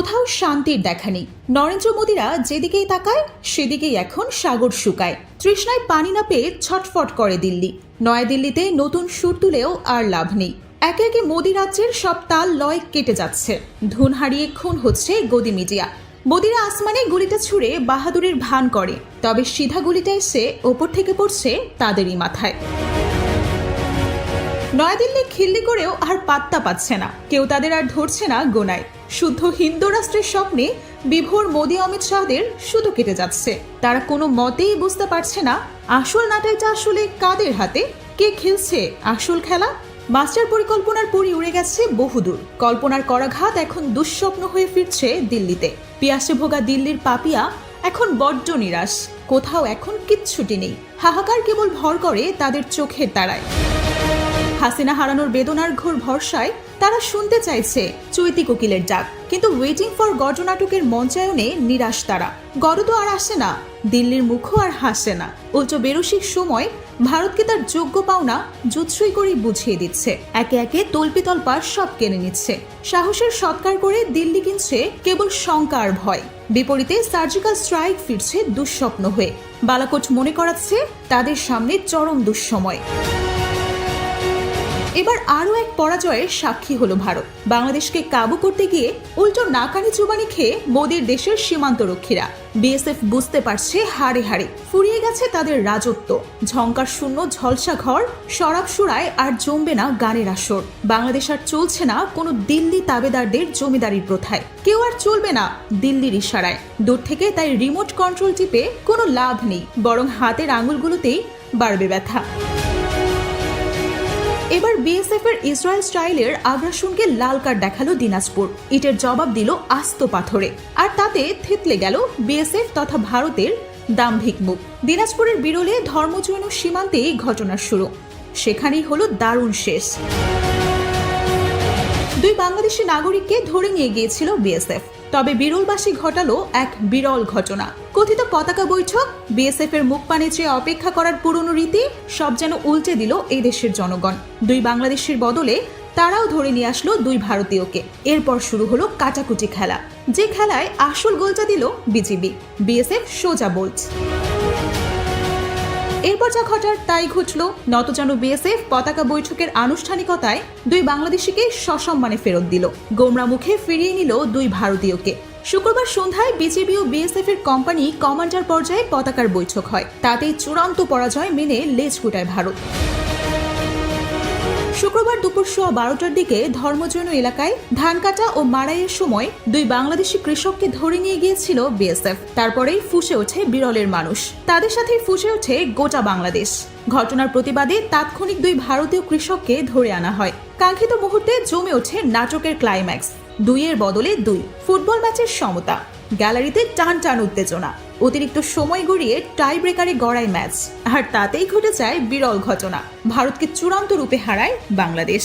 কোথাও শান্তির দেখা নেই। নরেন্দ্র মোদীরা যেদিকেই তাকায় সেদিকেই এখন সাগর শুকায়। তৃষ্ণায় পানি না পেয়ে ছটফট করে দিল্লি। নয়াদিল্লিতে নতুন সুর তুলেও আর লাভ নেই। একে একে মোদী রাজ্যের সব তাল লয় কেটে যাচ্ছে। ধুন হারিয়ে খুন হচ্ছে গদি মিডিয়া। মোদীরা আসমানে গুলিটা ছুঁড়ে বাহাদুরের ভান করে, তবে সিধা গুলিটা এসে ওপর থেকে পড়ছে তাদেরই মাথায়। নয়াদিল্লি খিল্লি করেও আর পাত্তা পাচ্ছে না, কেউ তাদের আর ধরছে না গোনায়। শুদ্ধ হিন্দু রাষ্ট্রের স্বপ্নে বিভোর মোদী অমিত শাহদের শুধু কেটে যাচ্ছে। তারা কোনো মতেই বুঝতে পারছে না আসল নাটাইটা আসলে কাদের হাতে, কে খেলছে আসল খেলা। মাস্টার পরিকল্পনার পরই উড়ে গেছে বহুদূর। কল্পনার করাঘাত এখন দুঃস্বপ্ন হয়ে ফিরছে দিল্লিতে। পিয়াসে ভোগা দিল্লির পাপিয়া এখন বড্ড নিরাশ। কোথাও এখন কিচ্ছুটি নেই। হাহাকার কেবল ভর করে তাদের চোখের তারায়। হাসিনা হারানোর বেদনার ঘোর ভরসায় তারা শুনতে চাইছে চৈতি কোকিলের ডাক, কিন্তু ওয়েটিং ফর গডনাটকের মঞ্চায়নে নিরাশ তারা। গড তো আর আসে না, দিল্লির মুখও আর হাসে না। উল্টো বেরসিক সময় ভারতকে তার যোগ্য পাওনা জুৎসই করেই বুঝিয়ে দিচ্ছে। একে একে তল্পিতল্পা সব কেড়ে নিচ্ছে। সাহসের সৎকার করে দিল্লি কিনছে কেবল শঙ্কা আর ভয়। বিপরীতে সার্জিক্যাল স্ট্রাইক ফিরছে দুঃস্বপ্ন হয়ে। বালাকোট মনে করাচ্ছে তাদের সামনে চরম দুঃসময়। এবার আরও এক পরাজয়ের সাক্ষী হলো ভারত। বাংলাদেশকে কাবু করতে গিয়ে উল্টো নাকানি চুবানি খেয়ে মোদীর দেশের সীমান্তরক্ষীরা। বিএসএফ বুঝতে পারছে হাড়ে হাড়ে ফুরিয়ে গেছে তাদের রাজত্ব। ঝংকার শূন্য ঝলসা ঘর, শরাব সুরায় আর জমবে না গানের আসর। বাংলাদেশ আর চলছে না কোনো দিল্লি তাবেদারদের জমিদারির প্রথায়। কেউ আর চলবে না দিল্লির ইশারায়। দূর থেকে তাই রিমোট কন্ট্রোল টিপে কোনো লাভ নেই, বরং হাতের আঙুলগুলোতেই বাড়বে ব্যথা। এবার বিএসএফ এর ইসরায়েল স্টাইলের আগ্রাসনকে লাল কার্ড দেখালো দিনাজপুর। ইটের জবাব দিল আস্ত পাথরে, আর তাতে থেতলে গেল বিএসএফ তথা ভারতের দাম্ভিক মুখ। দিনাজপুরের বিরলে ধর্মজৈন সীমান্তেই ঘটনার শুরু। সেখানেই হলো দারুণ শেষ। দুই বাংলাদেশি নাগরিককে ধরে নিয়ে গিয়েছিল বিএসএফ। তবে বিরলবাসী ঘটালো এক বিরল ঘটনা। কথিত পতাকা বৈঠক, বিএসএফ এর মুখ পানে চেয়ে অপেক্ষা করার পুরনো রীতি সব যেন উল্টে দিল এই দেশের জনগণ। দুই বাংলাদেশের বদলে তারাও ধরে নিয়ে আসলো দুই ভারতীয়কে। এরপর শুরু হলো কাটাকুটি খেলা, যে খেলায় আসল গোলটা দিল বিজিবি। বিএসএফ সোজা বোল্ট। এরপর যা ঘটার তাই ঘটল। নতজানু বিএসএফ পতাকা বৈঠকের আনুষ্ঠানিকতায় দুই বাংলাদেশিকে সসম্মানে ফেরত দিল। গোমরা মুখে ফিরিয়ে নিল দুই ভারতীয়কে। শুক্রবার সন্ধ্যায় বিজিবি ও বিএসএফ এর কোম্পানি কমান্ডার পর্যায়ে পতাকার বৈঠক হয়। তাতেই চূড়ান্ত পরাজয় মেনে লেজ গুটায় ভারত। শুক্রবার দুপুর 12টার দিকে ধর্মজৈন এলাকায় ধান কাটা ও মাড়াইয়ের সময় দুই বাংলাদেশি কৃষককে ধরে নিয়ে গিয়েছিল বিএসএফ। তারপরেই ফুঁসে ওঠে বিরলের মানুষ, তাদের সাথেই ফুঁসে ওঠে গোটা বাংলাদেশ। ঘটনার প্রতিবাদে তাৎক্ষণিক দুই ভারতীয় কৃষককে ধরে আনা হয়। কাঙ্ক্ষিত মুহূর্তে জমে ওঠে নাটকের ক্লাইম্যাক্স। দুইয়ের বদলে দুই, ফুটবল ম্যাচের সমতা, গ্যালারিতে টান টান উত্তেজনা। অতিরিক্ত সময় গড়িয়ে টাই ব্রেকারে গড়ায় ম্যাচ, আর তাতেই ঘটে যায় বিরল ঘটনা। ভারতকে চূড়ান্ত রূপে হারায় বাংলাদেশ।